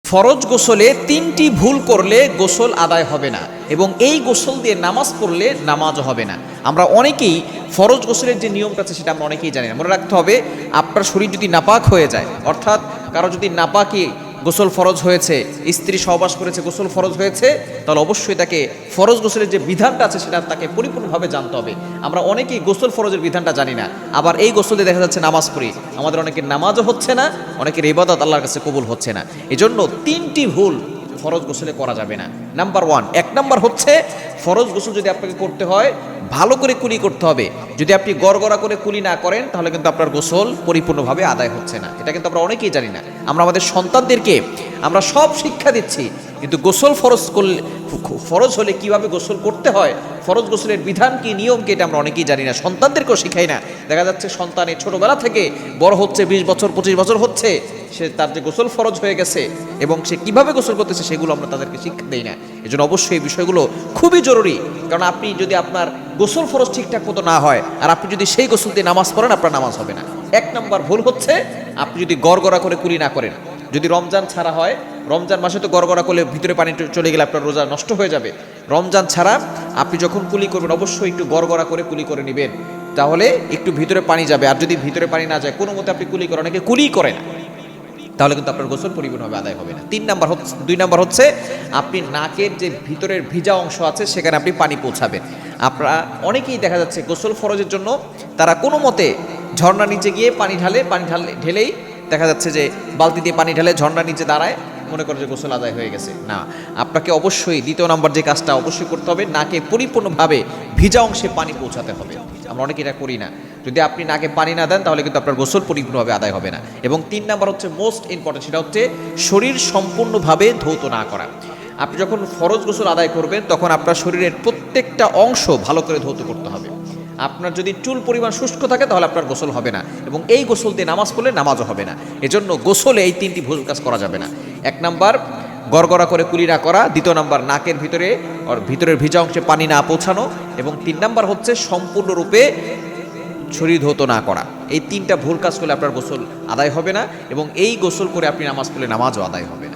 ফরজ গোসলে 3টি ভুল করলে গোসল আদায় হবে না এবং এই গোসল দিয়ে নামাজ পড়লে নামাজও হবে না। আমরা অনেকেই ফরজ গোসলের যে নিয়মটা আছে সেটা আমরা অনেকেই জানি না। মনে রাখতে হবে, আপনার শরীর যদি নাপাক হয়ে যায়, অর্থাৎ কারো যদি নাপাকি গোসল ফরজ হয়েছে, স্ত্রী সহবাস করেছে, গোসল ফরজ হয়েছে, তাহলে অবশ্যই তাকে ফরজ গোসলের যে বিধানটা আছে সেটা তাকে পরিপূর্ণভাবে জানতে হবে। আমরা অনেকেই গোসল ফরজের বিধানটা জানি না, আবার এই গোসল দিয়ে দেখা যাচ্ছে নামাজ পড়ি, আমাদের অনেকের নামাজও হচ্ছে না, অনেকের ইবাদত আল্লাহর কাছে কবুল হচ্ছে না। এজন্য 3টি ভুল ফরজ গোসলে করা যাবে না। নাম্বার 1, 1 নাম্বার হচ্ছে, ফরজ গোসল যদি আপনাকে করতে হয় ভালো করে কুলি করতে হবে। যদি আপনি গড়গড়া করে কুলি না করেন তাহলে কিন্তু আপনার গোসল পরিপূর্ণভাবে আদায় হচ্ছে না। এটা কিন্তু আমরা অনেকেই জানি না। আমরা আমাদের সন্তানদেরকে আমরা সব শিক্ষা দিচ্ছি, কিন্তু গোসল ফরজ হলে কিভাবে গোসল করতে হয়, ফরজ গোসলের বিধান কি, নিয়ম কি, এটা আমরা অনেকেই জানি না, সন্তানদেরকেও শিখাই না। দেখা যাচ্ছে সন্তানের ছোটবেলা থেকে বড় হচ্ছে, 20 বছর 25 বছর হচ্ছে, সে তার যে গোসল ফরজ হয়ে গেছে এবং সে কিভাবে গোসল করতেছে সেগুলো আমরা তাদেরকে শিক্ষা দেই না। এজন্য অবশ্যই এই বিষয়গুলো খুবই জরুরি। কারণ আপনি যদি আপনার গোসল ফরজ ঠিকঠাক মতো না হয় আর আপনি যদি সেই গোসল দিয়ে নামাজ পড়েন, আপনার নামাজ হবে না। 1 নাম্বার ভুল হচ্ছে, আপনি যদি গড়গড়া করে কুলি না করেন। যদি রমজান ছাড়া হয়, রমজান মাসে তো গড়গড়া করলে ভিতরে পানি চলে গেলে আপনার রোজা নষ্ট হয়ে যাবে। রমজান ছাড়া আপনি যখন কুলি করবেন অবশ্যই একটু গড়গড়া করে কুলি করে নেবেন, তাহলে একটু ভিতরে পানি যাবে। আর যদি ভিতরে পানি না যায়, কোনো মতে আপনি কুলি করেন, অনেকে কুলি করে না, তাহলে কিন্তু আপনার গোসল পরিপূর্ণভাবে আদায় হবে না। 2 নাম্বার হচ্ছে, আপনি নাকের যে ভিতরের ভিজা অংশ আছে সেখানে আপনি পানি পৌঁছাবেন। আপনারা অনেকেই দেখা যাচ্ছে গোসল ফরজের জন্য তারা কোনো মতে ঝর্ণার নিচে গিয়ে পানি ঢেলেই দেখা যাচ্ছে যে বালতি দিয়ে পানি ঢালে, ঝর্ণার নিচে দাঁড়ায়, মনে করে যে গোসল আদায় হয়ে গেছে। না, আপনাকে অবশ্যই 2 নাম্বার যে কাজটা অবশ্যই করতে হবে, নাকে পরিপূর্ণভাবে ভিজা অংশে পানি পৌঁছাতে হবে। আমরা অনেকে এটা করি না। যদি আপনি নাকে পানি না দেন তাহলে কিন্তু আপনার গোসল পরিপূর্ণভাবে আদায় হবে না। এবং 3 নাম্বার হচ্ছে মোস্ট ইম্পর্টেন্ট, সেটা হচ্ছে শরীর সম্পূর্ণভাবে ধৌত না করা। আপনি যখন ফরজ গোসল আদায় করবেন তখন আপনার শরীরের প্রত্যেকটা অংশ ভালো করে ধৌত করতে হবে। আপনার যদি চুল পরিমাণ শুষ্ক থাকে তাহলে আপনার গোসল হবে না, এবং এই গোসল দিয়ে নামাজ পড়লে নামাজও হবে না। এজন্য গোসলে এই 3টি ভুল কাজ করা যাবে না। 1 নাম্বার গড়গড়া করে কুলি না করা, 2 নাম্বার নাকের ভিতরের ভিজা অংশে পানি না পৌঁছানো, এবং 3 নাম্বার হচ্ছে সম্পূর্ণরূপে শরীর ধৌত না করা। এই 3টা ভুল কাজ করলে আপনার গোসল আদায় হবে না, এবং এই গোসল করে আপনি নামাজ পড়লে নামাজও আদায় হবে না।